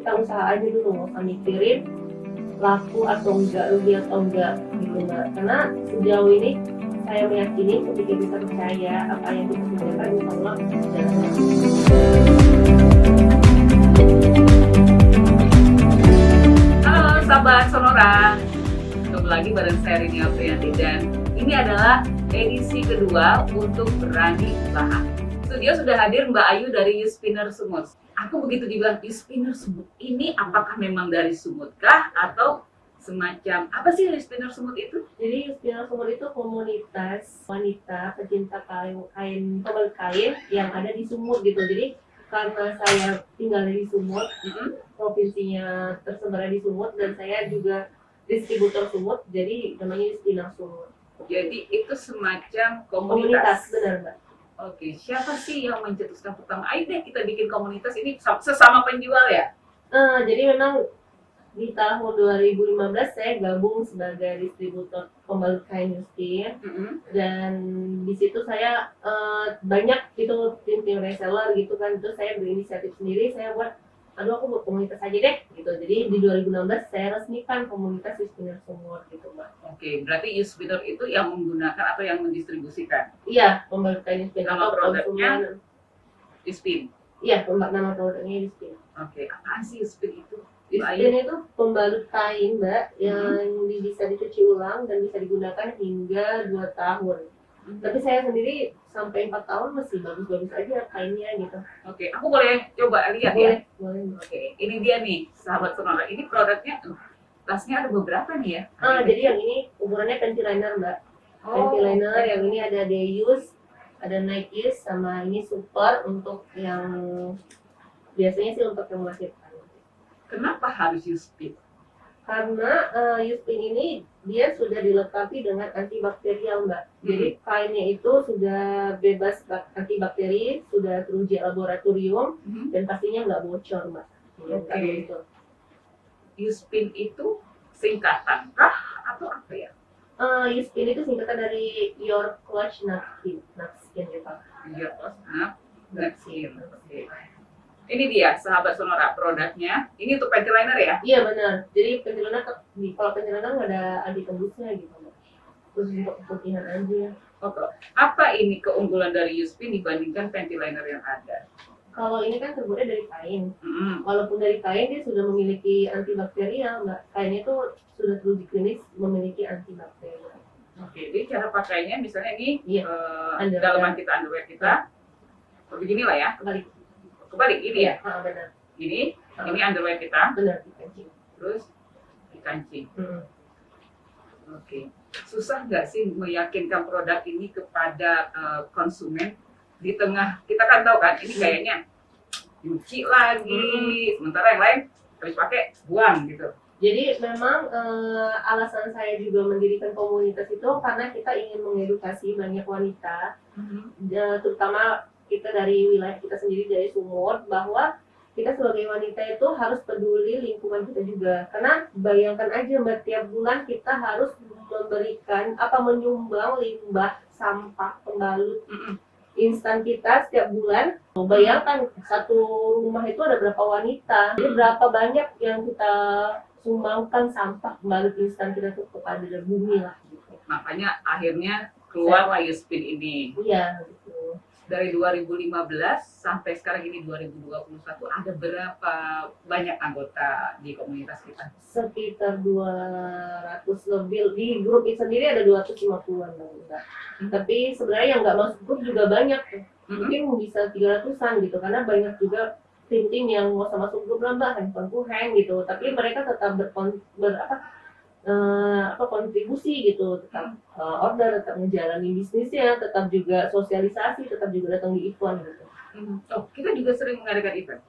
kita usaha aja dulu, nggak usah mikirin laku atau enggak, rugi atau enggak gitu Mbak. Karena sejauh ini saya meyakini ketika kita percaya apa yang kita kerjakan insya Allah jalan. Halo sahabat Sonora, ketemu lagi bareng saya Rini Aprianti dan ini adalah edisi kedua untuk Berani Usaha. Studio sudah hadir Mbak Ayu dari Youspinner Sumut. Aku begitu dibilang Youspinner Sumut ini apakah memang dari Sumut kah atau semacam apa sih Youspinner Sumut itu? Jadi Youspinner Sumut itu komunitas wanita pecinta kain pembalut kain yang ada di Sumut gitu. Jadi karena saya tinggal di Sumut, provinsinya tersebar di Sumut dan saya juga distributor Sumut, jadi namanya Youspinner Sumut. Jadi itu semacam Komunitas, komunitas. benar Mbak. Oke, siapa sih yang mencetuskan pertama? Ayo deh kita bikin komunitas ini sesama penjual ya? Jadi memang di tahun 2015 saya gabung sebagai distributor pembalut kain Youspin, dan di situ saya banyak itu tim reseller gitu kan, itu saya berinisiatif sendiri, saya buat aku buat komunitas aja deh gitu. Jadi di 2016 saya resmikan komunitas Youspinner Sumut gitu Mbak. Oke, berarti Youspinner itu yang menggunakan atau yang mendistribusikan? Iya, pembalut kain Youspin. Nama produknya Youspin. Iya, nama produknya Youspin. Oke, apaan sih Youspin itu? Youspin itu pembalut kain Mbak yang bisa dicuci ulang dan bisa digunakan hingga 2 tahun. Tapi saya sendiri sampai 4 tahun masih bagus-bagus aja kainnya gitu. Oke, aku boleh coba lihat ya? Boleh. Oke, ini dia nih sahabat Sonora. Ini produknya, tasnya ada beberapa nih ya? Jadi yang ini ukurannya panty liner Mbak. Panty liner yang ini ada Deus, ada Nike, sama ini Super untuk yang biasanya sih untuk yang melahirkan. Kenapa harus Youspin? Karena Youspin ini dia sudah dilengkapi dengan antibakterial Mbak. Jadi kainnya itu sudah bebas antibakteri, sudah teruji laboratorium, dan pastinya nggak bocor Mbak. Oke. Gitu. Youspin itu singkatan kah atau apa ya? Youspin itu singkatan dari Your Clutch Napkin ya Pak. Iya, Napkin. Oke. Ini dia sahabat Sonora produknya. Ini untuk panty liner ya? Iya benar. Jadi panty liner kalau panty liner nggak ada anti tembusnya gitu Mbak. Terus untuk keputihan aja. Oke. Apa ini keunggulan dari Youspin dibandingkan panty liner yang ada? Kalau ini kan terbuatnya dari kain. Walaupun dari kain dia sudah memiliki antibakterial Mbak. Kainnya itu sudah teruji klinis memiliki antibakterial. Oke, jadi cara pakainya misalnya ini Underwear. dalaman kita, underwear kita. Beginilah ya. Kebalik ini ya. Benar. Ini underwear kita. Benar, dikancing. Terus dikancing. Oke. Susah nggak sih meyakinkan produk ini kepada konsumen di tengah kita kan tahu kan ini kayaknya nyuci lagi, sementara yang lain habis pakai buang gitu. Jadi memang alasan saya juga mendirikan komunitas itu karena kita ingin mengedukasi banyak wanita, terutama kita dari wilayah kita sendiri dari Sumut, bahwa kita sebagai wanita itu harus peduli lingkungan kita juga. Karena bayangkan aja Mbak, tiap bulan kita harus menyumbang limbah sampah pembalut instan kita setiap bulan. Bayangkan satu rumah itu ada berapa wanita, jadi berapa banyak yang kita sumbangkan sampah pembalut instan kita tuh kepada bumi lah gitu. Makanya akhirnya keluarlah Youspin ini. Iya gitu. Dari 2015 sampai sekarang ini 2021 ada berapa banyak anggota di komunitas kita? Sekitar 200 lebih. Di grup ini sendiri ada 250-an Mbak. Tapi sebenarnya yang nggak masuk grup juga banyak tuh. Mungkin bisa 300-an gitu, karena banyak juga tim-tim yang nggak usah masuk grup lah Mbak, handphone hang gitu. Tapi mereka tetap kontribusi gitu, tetap order, tetap menjalani bisnisnya, tetap juga sosialisasi, tetap juga datang di event gitu. Oh, kita juga sering mengadakan event.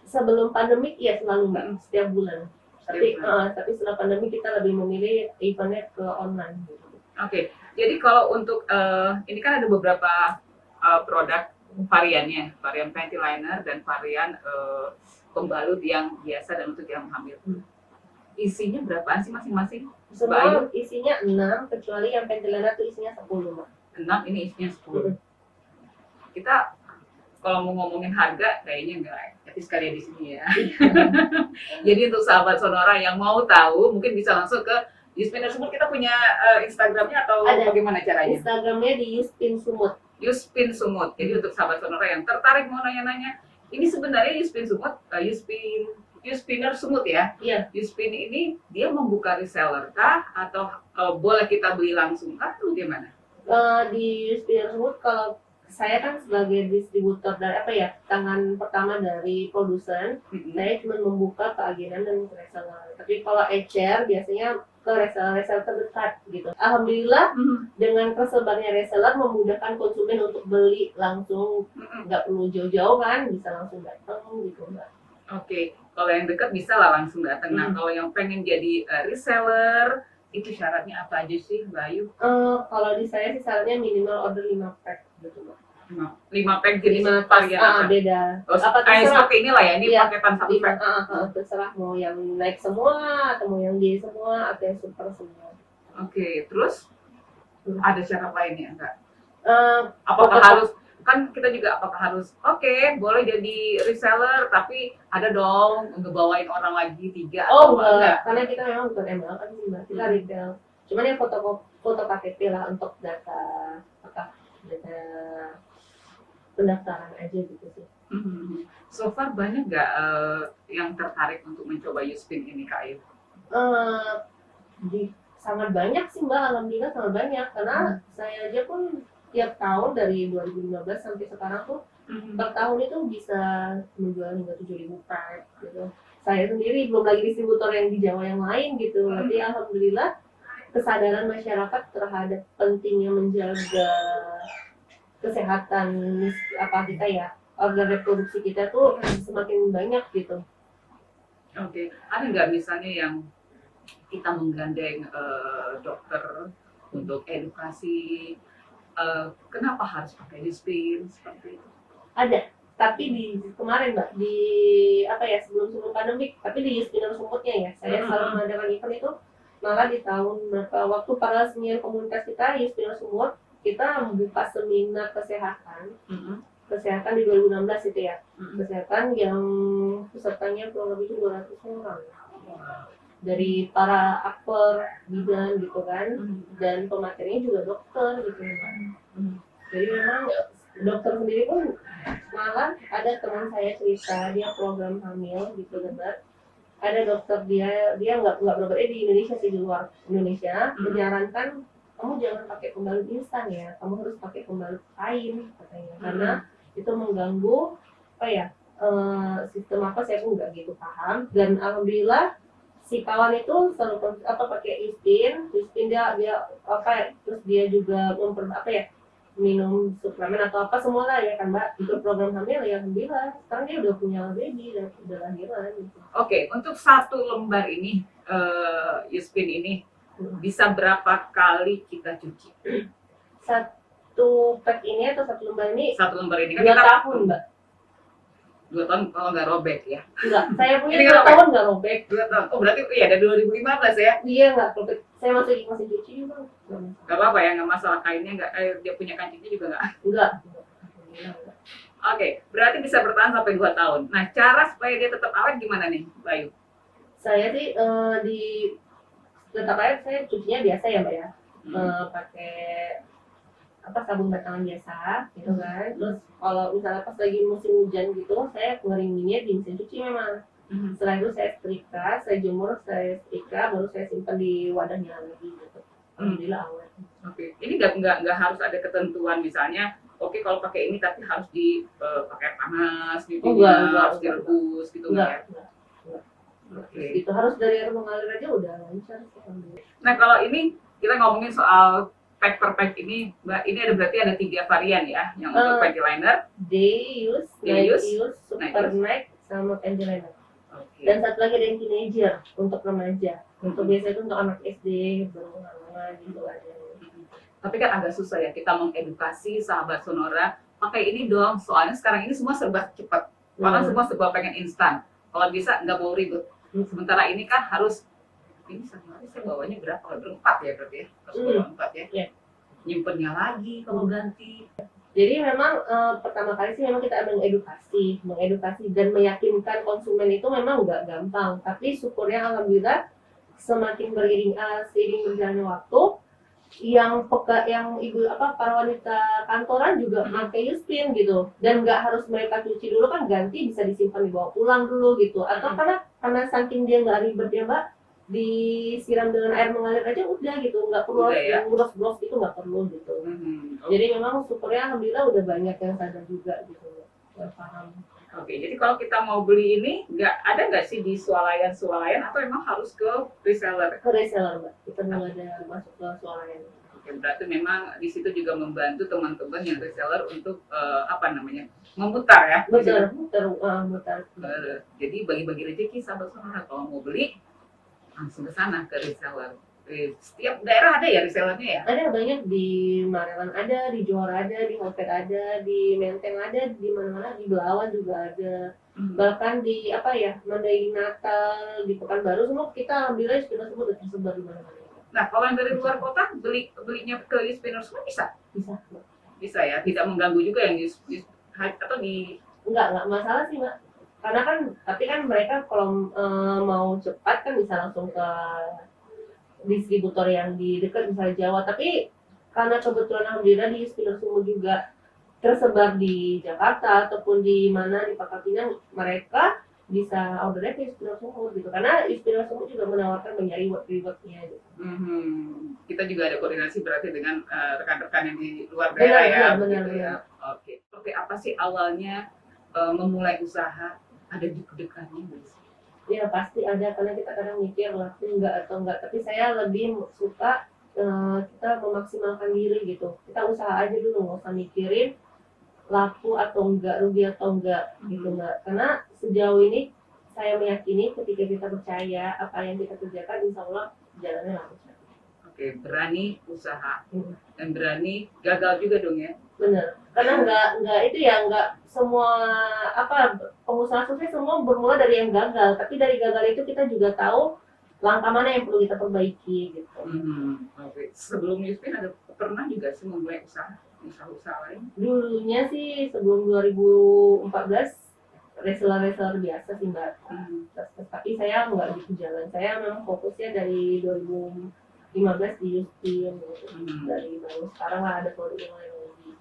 Sebelum pandemi ya selalu Mbak, setiap bulan. Tapi setelah pandemi kita lebih memilih eventnya ke online gitu. Oke, jadi kalau untuk ini kan ada beberapa produk variannya, varian panty liner dan varian pembalut yang biasa dan untuk yang hamil. Isinya berapaan sih masing-masing? Semua isinya 6, kecuali yang panty liner itu isinya 10 Mbak. 6, ini isinya 10. Kita kalau mau ngomongin harga kayaknya nggak etis kali ya di sini ya. Jadi untuk sahabat Sonora yang mau tahu mungkin bisa langsung ke Yuspin Sumut. Kita punya Instagramnya atau Ada. bagaimana caranya? Instagramnya di Yuspin Sumut. Yuspin Sumut. Jadi untuk sahabat Sonora yang tertarik mau nanya-nanya, ini sebenarnya Yuspin Sumut, Yuspiner Sumut ya. Iya. Yuspin ini dia membuka reseller kah atau boleh kita beli langsung kah atau gimana? Di Yuspin Sumut kalau saya kan sebagai distributor dari tangan pertama dari produsen, saya cuma membuka ke agenan dan ke reseller. Tapi kalau ecer biasanya ke reseller terdekat gitu. Alhamdulillah dengan tersebarnya reseller memudahkan konsumen untuk beli langsung, nggak perlu jauh-jauh kan, bisa langsung datang gitu Mbak. Oke, kalau yang dekat bisa lah langsung datang. Nah, kalau yang pengen jadi reseller, itu syaratnya apa aja sih, Mbak Ayu? Kalau di saya sih syaratnya minimal order 5 pack gitu Mbak. 5 pack jenis 5 varian apa? beda. Oh, seperti inilah ya, ini Iya, paketan 1 pack. terserah mau yang naik semua atau mau yang D semua atau yang super semua. Oke, terus ada syarat lainnya enggak? Apakah Apakah harus boleh jadi reseller tapi ada dong ngebawain orang lagi 3 atau enggak? Karena kita memang bukan MLM sih Mbak, kita retail. Cuman yang foto KTP lah untuk data pendaftaran aja gitu sih. So far banyak nggak yang tertarik untuk mencoba Yuspin ini Kak Ayu? Sangat banyak sih Mbak, alhamdulillah sangat banyak. Karena saya aja pun tiap tahun dari 2015 sampai sekarang tuh per tahun itu bisa menjual hingga 7.000 pack gitu. Saya sendiri belum lagi distributor yang di Jawa yang lain gitu. Berarti alhamdulillah kesadaran masyarakat terhadap pentingnya menjaga kesehatan kita ya, organ reproduksi kita tuh semakin banyak gitu. Oke, ada nggak misalnya yang kita menggandeng dokter untuk edukasi kenapa harus pakai Yuspin seperti itu? Ada, tapi di kemarin Mbak sebelum pandemik, tapi di Yuspin Sumutnya ya, saya selalu mengadakan event itu malah di tahun waktu para senior komunitas kita Yuspin Sumut, kita membuka seminar kesehatan di 2016 itu ya. Kesehatan yang pesertanya kurang lebih 200 orang dari para aktor, bidan gitu kan, dan pematerinya juga dokter gitu kan. Jadi memang dokter sendiri pun malah ada teman saya cerita dia program hamil gitu Debat. Ada dokter dia nggak berobat di Indonesia sih, di luar Indonesia menyarankan kamu jangan pakai pembalut instan ya, kamu harus pakai pembalut kain katanya, karena itu mengganggu sistem saya pun nggak gitu paham. Dan alhamdulillah si kawan itu selalu pakai Yuspin dia terus dia juga minum suplemen atau apa semua lah ya kan Mbak, ikut program hamil ya alhamdulillah sekarang dia udah punya baby dan udah lahiran gitu. Oke, untuk 1 lembar ini Yuspin ini bisa berapa kali kita cuci? 1 pack ini atau 1 lembar ini? 1 lembar ini kan 2 tahun Mbak. 2 tahun kalau nggak robek ya? Enggak, saya punya 2 tahun nggak robek. 2 tahun, oh berarti iya dari 2015 ya? Iya nggak robek, saya masih cuci juga. Nggak apa-apa ya, nggak masalah kainnya, dia punya kancingnya juga nggak? Enggak. Oke, berarti bisa bertahan sampai 2 tahun. Nah, cara supaya dia tetap awet gimana nih, Bayu? Saya sih tetap awet, saya cucinya biasa ya Mbak ya, pakai sabun batangan biasa gitu kan. Terus kalau misalnya pas lagi musim hujan gitu, saya ngeringinnya di mesin cuci memang. Setelah itu saya setrika, saya jemur, saya setrika, baru saya simpan di wadahnya lagi gitu. Alhamdulillah awet. Oke, ini nggak harus ada ketentuan misalnya. Oke, kalau pakai ini tapi harus dipakai panas gitu, harus direbus gitu enggak. Oke. Itu harus dari air mengalir aja udah lancar. Nah, kalau ini kita ngomongin soal pack per pack ini, Mbak, ini berarti ada 3 varian ya, yang untuk panty liner, day use, super night, sama panty liner. Okay. Dan satu lagi ada yang teenager untuk remaja. Untuk biasanya itu untuk anak SD, baru gitu aja. Tapi kan agak susah ya kita mengedukasi sahabat Sonora pakai ini dong, soalnya sekarang ini semua serba cepat, orang semua serba pengen instan. Kalau bisa nggak mau ribet. Sementara ini kan harus ini sehari saya bawanya berapa? Berempat ya berarti ya? Harus bawa 4 ya? Nyimpennya lagi kalau ganti. Jadi memang pertama kali sih memang kita mengedukasi dan meyakinkan konsumen itu memang nggak gampang. Tapi syukurnya alhamdulillah semakin seiring berjalannya waktu, yang ibu para wanita kantoran juga pakai Yuspin gitu, dan nggak harus mereka cuci dulu kan, ganti bisa disimpan dibawa pulang dulu gitu, atau karena saking dia nggak ribet ya Mbak, disiram dengan air mengalir aja udah gitu, nggak perlu Udah ya? yang gros itu nggak perlu gitu. Jadi memang syukurnya alhamdulillah udah banyak yang sadar juga gitu, yang paham. Oke, jadi kalau kita mau beli ini, nggak sih di swalayan atau emang harus ke reseller? Ke reseller Mbak, kita nggak ada masuk ke swalayan. Oke, berarti memang di situ juga membantu teman-teman yang reseller untuk memutar ya. Betul, mutar. Jadi bagi-bagi rezeki sahabat sonora, kalau mau beli langsung ke sana ke reseller. Setiap daerah ada ya resellernya ya? Ada banyak, di Marelan ada, di Johor ada, di Hotel ada, di Menteng ada, di mana-mana, di Belawan juga ada. Bahkan di Mandailing Natal, di Pekanbaru semua kita alhamdulillah sudah semua udah tersebar di mana-mana. Nah, kalau yang dari luar kota belinya ke Spinner semua bisa? Bisa ya, tidak mengganggu juga yang atau di Enggak masalah sih Mbak. Karena tapi kan mereka kalau mau cepat kan bisa langsung ke distributor yang di dekat misalnya Jawa, tapi karena kebetulan alhamdulillah di Spinner semua juga tersebar di Jakarta ataupun di mana di Pangkal Pinang, mereka bisa ordernya ke Spinner Sumut gitu, karena Spinner Sumut juga menawarkan banyak reward-nya gitu. Kita juga ada koordinasi berarti dengan rekan-rekan yang di luar daerah ya. Benar. Oke, apa sih awalnya memulai usaha, ada deg-degannya nggak sih? Ya pasti ada, karena kita kadang mikir laku enggak atau enggak, tapi saya lebih suka kita memaksimalkan diri gitu. Kita usaha aja dulu, nggak usah mikirin laku atau enggak, rugi atau enggak gitu Mbak. Karena sejauh ini saya meyakini ketika kita percaya apa yang kita kerjakan, insya Allah jalannya lancar. Oke, berani usaha dan berani gagal juga dong ya. Bener, karena nggak semua pengusaha sukses semua bermula dari yang gagal, tapi dari gagal itu kita juga tahu langkah mana yang perlu kita perbaiki gitu. Oke. Sebelum Yuspin ada pernah juga sih memulai usaha lain? Dulunya sih sebelum 2014 reseller biasa sih Mbak. Tapi saya nggak gitu jalan, saya memang fokusnya dari 2015 di Yuspin gitu. Dari baru sekarang lah ada produk yang lain lagi.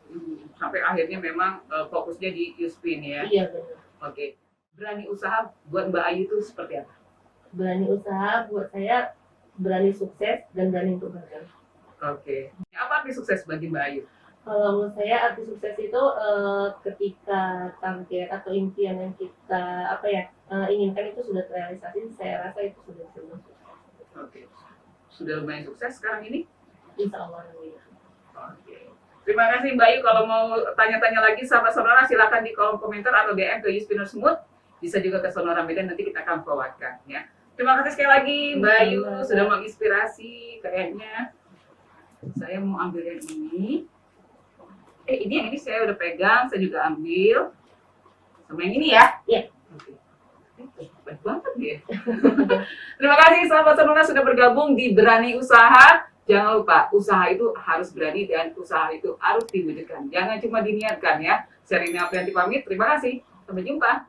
Sampai akhirnya memang fokusnya di Yuspin ya? Iya benar. Oke. Berani usaha buat Mbak Ayu itu seperti apa? Berani usaha buat saya berani sukses dan berani untuk gagal. Oke. Apa arti sukses bagi Mbak Ayu? Kalau menurut saya arti sukses itu ketika target atau impian yang kita inginkan itu sudah terrealisasi, saya rasa itu sudah sukses. Oke. Sudah lumayan sukses sekarang ini? Insya Allah. Oke. Terima kasih Mbak Ayu. Kalau mau tanya-tanya lagi sahabat Sonora, silakan di kolom komentar atau DM ke Yuspinner Smooth. Bisa juga ke Sonora Medan, nanti kita akan forwardkan ya. Terima kasih sekali lagi Mbak Ayu sudah menginspirasi. Kayaknya saya mau ambil yang ini. Ini saya udah pegang, saya juga ambil. Sama yang ini ya? Iya. Oke. Baik banget ya. Terima kasih sahabat Sonora sudah bergabung di Berani Usaha. Jangan lupa, usaha itu harus berani dan usaha itu harus diwujudkan. Jangan cuma diniatkan ya. Saya Rina Aprianti pamit, terima kasih. Sampai jumpa.